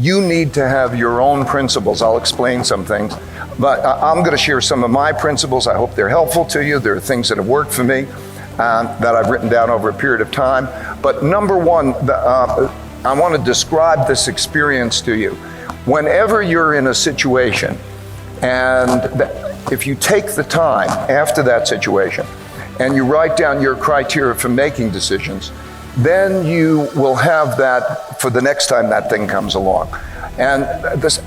you need to have your own principles. I'll explain some things, but I'm going to share some of my principles. I hope they're helpful to you. There are things that have worked for me that I've written down over a period of time. But number one, I want to describe this experience to you. Whenever you're in a situation, and if you take the time after that situation and you write down your criteria for making decisions, then you will have that for the next time that thing comes along. And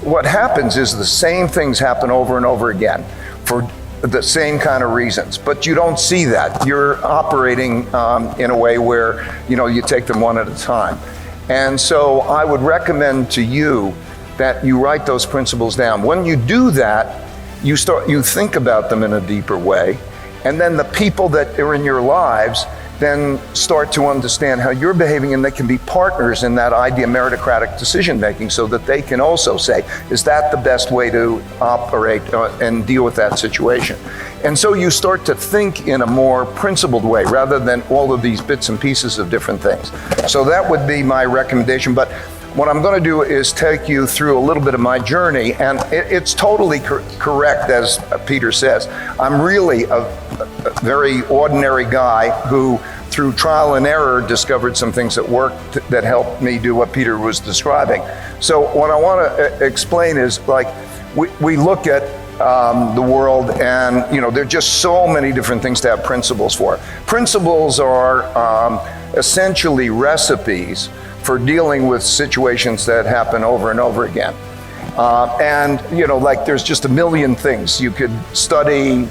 what happens is the same things happen over and over again for the same kind of reasons, but you don't see that. You're operating in a way where, you take them one at a time. And so I would recommend to you that you write those principles down. When you do that, you think about them in a deeper way, and then the people that are in your lives then start to understand how you're behaving, and they can be partners in that idea of meritocratic decision making, so that they can also say, is that the best way to operate and deal with that situation? And so you start to think in a more principled way rather than all of these bits and pieces of different things. So that would be my recommendation. But what I'm going to do is take you through a little bit of my journey, and it's totally correct, as Peter says. I'm really a very ordinary guy who, through trial and error, discovered some things that worked that helped me do what Peter was describing. So what I want to explain is, like, we look at the world, and there are just so many different things to have principles for. Principles are essentially recipes for dealing with situations that happen over and over again. And there's just a million things. You could study,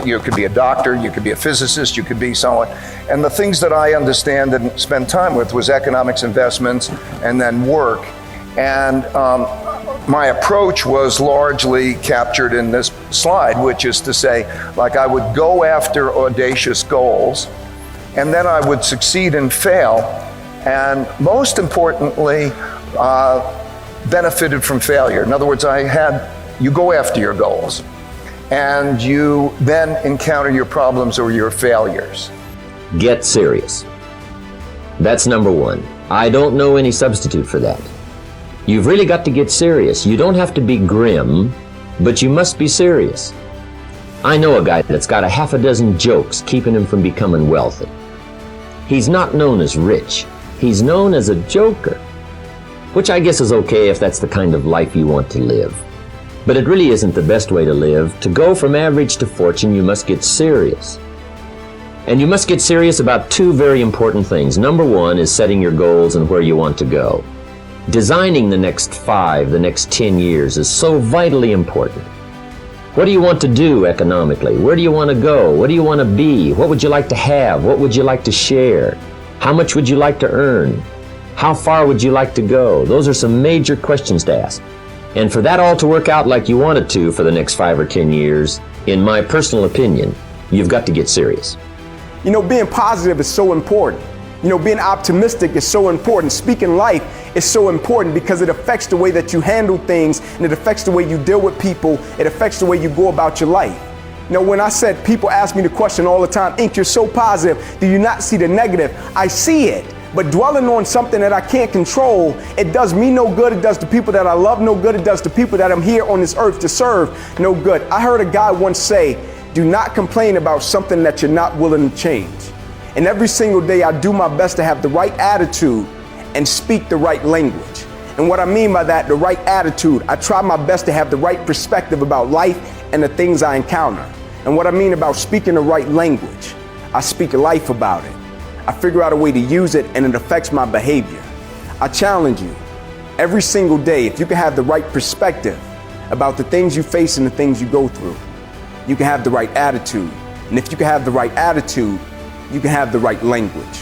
you could be a doctor, you could be a physicist, you could be someone. And the things that I understand and spend time with was economics, investments, and then work. And my approach was largely captured in this slide, which is to say, I would go after audacious goals, and then I would succeed and fail, and most importantly, benefited from failure. In other words, you go after your goals, and you then encounter your problems or your failures. Get serious. That's number one. I don't know any substitute for that. You've really got to get serious. You don't have to be grim, but you must be serious. I know a guy that's got a half a dozen jokes keeping him from becoming wealthy. He's not known as rich. He's known as a joker, which I guess is okay if that's the kind of life you want to live. But it really isn't the best way to live. To go from average to fortune, you must get serious. And you must get serious about two very important things. Number one is setting your goals and where you want to go. Designing the next 5, the next 10 years is so vitally important. What do you want to do economically? Where do you want to go? What do you want to be? What would you like to have? What would you like to share? How much would you like to earn? How far would you like to go? Those are some major questions to ask. And for that all to work out like you want it to for the next 5 or 10 years, in my personal opinion, you've got to get serious. Being positive is so important. Being optimistic is so important. Speaking life is so important because it affects the way that you handle things, and it affects the way you deal with people. It affects the way you go about your life. When I said, people ask me the question all the time, Ink, you're so positive. Do you not see the negative? I see it. But dwelling on something that I can't control, it does me no good. It does the people that I love no good. It does the people that I'm here on this earth to serve no good. I heard a guy once say, do not complain about something that you're not willing to change. And every single day I do my best to have the right attitude and speak the right language. And what I mean by that, the right attitude, I try my best to have the right perspective about life and the things I encounter. And what I mean about speaking the right language, I speak life about it. I figure out a way to use it, and it affects my behavior. I challenge you every single day, if you can have the right perspective about the things you face and the things you go through, you can have the right attitude. And if you can have the right attitude, you can have the right language.